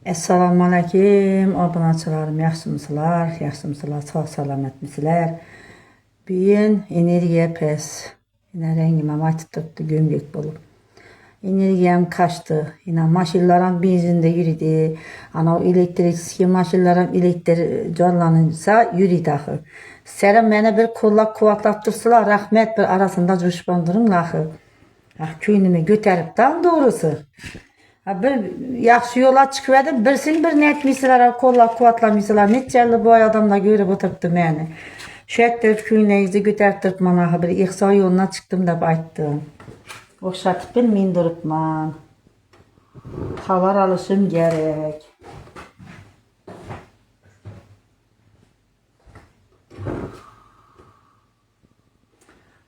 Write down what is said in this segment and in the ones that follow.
Assalamu alaikum, obunaçılarım, yaxşımısılar, sağ salametmisilər. Bugün energiya pes. Yine rengime matı tuttu, gömlek bulup. Energiyam kaçtı. Yine maşinlerim benzinde yürüdü. Ana o elektrikli maşinlerim elektrik canlanınca yürüdü axı. Selam mənə bir kollak kuvvetlap dursalar, rahmet bir arasında coşbandırın axı. Köynümü götərib tam doğrusu. Bir yaxşı yola çıxıverdim, birsin bir netmisilər, kollak kuvvetlamısılar. Netçəli bu adamla görüb oturtdu məni. Şəhətdirib köynəyinizi götərtdirib mana bir ihsa yoluna çıxdım da aytdım. Oxşatıp bilmeyin durupman. Havar alışım gerek.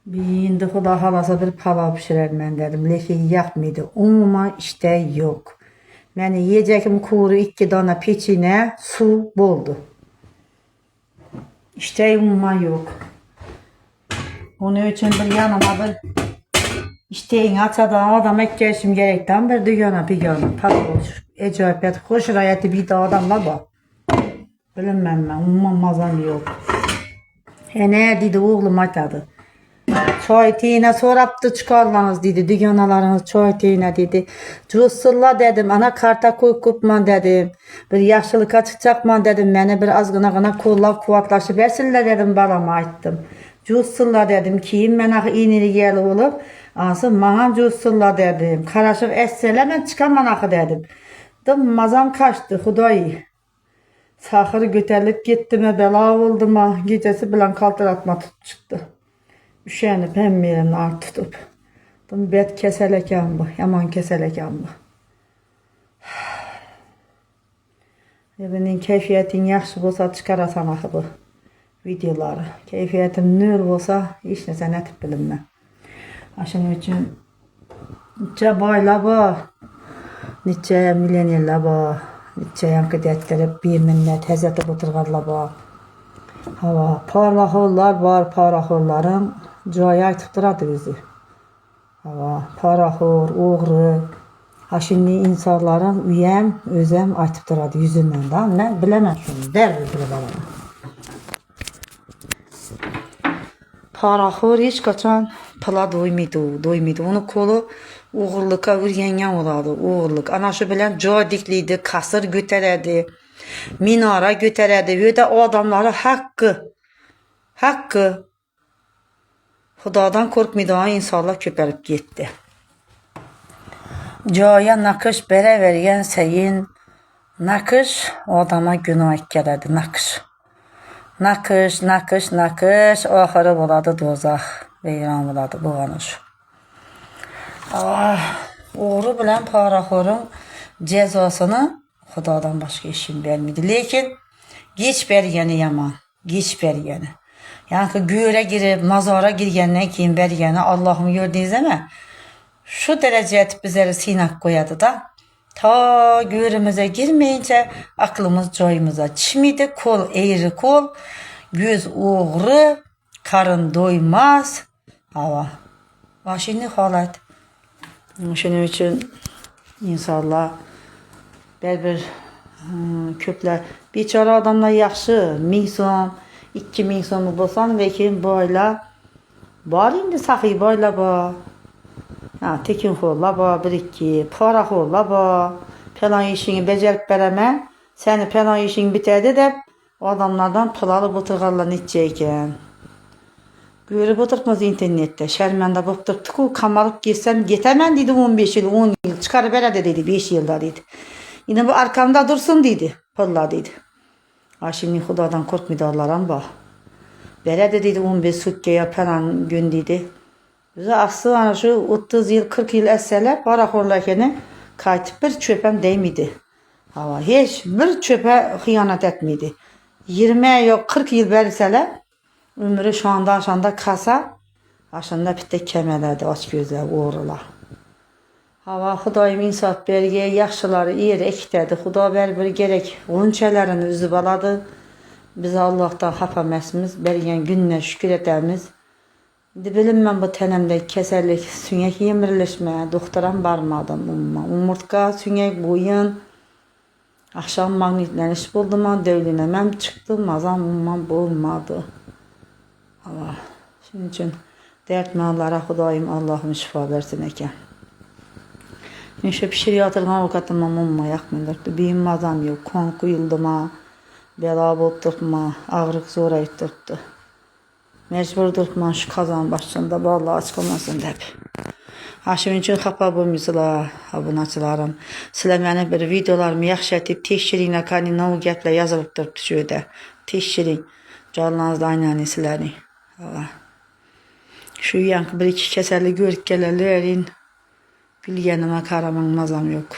Bir indi Xuda halasa bir palov pişirer mən dedim. Lekin yapmaydı. Umuma işte yok. Yani yiyecekim kuru 2 dana peçine su boldu. İşte umuma yok. Onun için bir yanıma bir İşteyin açadan adam ekleşim gerekten bir dünyana bir yana palov ecabet hoş rayeti bir de adamla bak. Bilinmem ben umuma mazam yok. Ne dedi oğlum atadı. Çay teyine soraptı çıkarlanız dedi. Dünyanalarınız çay teyine dedi. Cüssülla dedim. Ana karta koy kupman dedim. Bir yaşlılığa çıkacakman dedim. Beni bir azgına kollap kuvvetlaşı versinler dedim. Balama ayttım. Cüssülla dedim. Kim ben iğneli geli olup. Ansın manam cüssülla dedim. Karaşık essele ben çıkamam akı dedim. Dım mazam kaçtı. Hudayı. Sahırı götürülüp gitti mi bela oldu mu. Gecesi bilen kaltıratma tut çıktı. Üşenip hem yerini art tutup. Bu bet keseleken bu. Yaman keseleken bu. Benim keyfiyetin yaxşı olsa çıkarasan axı bu videoları. Keyfiyetim nöl olsa hiç nese netip bilinmem. Aşın için nice bayla bu. Nice milleniyerler bu. Nice yankı dettirip bir minnet hezzetip oturgarlar bu. Hava parlaxorlar var, paraxorların caya aytıp duradı bizi. Hava paraxor, oğru, haşinli insanların üyem, özem aytıp duradı yüzünden da. Ne bilemem şunu, derdi bilemem. Paraxor hiç kaçan pala doymaydı. Onu kolu oğurluka ürgengen oladı, oğurluk. Anaşı bilen cay dikliydi, kasır götərədi. Minara götərədi ve de o adamları hakkı Xudadan korkmaydığı insanlar köpərib getdi. Caya nakış bərə verən səyin nakış o adama günah gələdi nakış axırı buladı dozaq veyran buladı buğanış. Oğru bilən paraxorun cezasını Xudadan başka işim vermedi. Lakin geç bergeni yaman. Geç bergeni. Yani ki göğe girip mazara girgenden kim bergeni Allah'ım gördüğünüz ama şu derece etip bizleri sinak koyadı da ta göğümüze girmeyince aklımız coyumuza çimidi kol eğri kol göz oğru karın doymaz hava. Şimdi halat. Şunun için insanlar bir köplər biçara adamlar yaxşı 1000 som 2000 somu bolsan lekin boyla var indi saxi boyla ba tekin xorla ba 1-2 para xorla ba falan işini becerip veremem seni falan işin bitərdi de o adamlardan pul alıp oturgarlar neçəyken görüp oturtmaz internette şərməndə bopturtdu ki kamalıp gitsem getemem dedi 15 yıl 10 yıl çıkarıp verədi dedi 5 yılda dedi. Yine bu arkamda dursun dedi. Pılla dedi. Şimdi Xudadan korkmaydı Allah'ım bak. Böyle de dedi 15 sukkaya falan gün dedi. Bize aslında şu 30 yıl 40 yıl esseler paraxorlarken kayıtıp bir çöpem değmedi. Hava hiç bir çöpe hıyanet etmedi. 20 yok 40 yıl verseler ömrü şu anda kasa aşında bitti kemerlerdi aç gözler uğurlar. Hava Xudayım insaf berge, yaxşıları yer ekdədi. Xuda bir gerek onçələrini üzü baladı. Biz Allah'tan xapaməsimiz, bergen gününe şükür edəmiz. Bilinmem bu tənəmdə kəsərlik, süngək yemirilişmə, doktoram barmadım umma. Umurtqa, süngək boyun. Akşam magnetleniş buldum, dövlünemem çıktı, mazam bulmadı. Allah. Şunun için dertmanlara Xudayım Allah'ım şifa versin eken. Şu pişir yatırgan avukatıma mumma yakmındırdı. Benim mazam yok. Kon kuyulduma, bela boldurma, ağrık zora ettirdi. Mecbur durma şu kazan başında, vallahi açılmasın hep. Şunun için xapa bulmuşlar, abunacılarım. Sizler mənə bir videolarımı yaxşı etib, teşkirinlə kanal gəplə yazılıp durdu şöydə. Teşkirin, canlarınızda aynı sizləri. Şu yankı bir iki keserli görüp gelelerin bilgenime karaman mazam yok.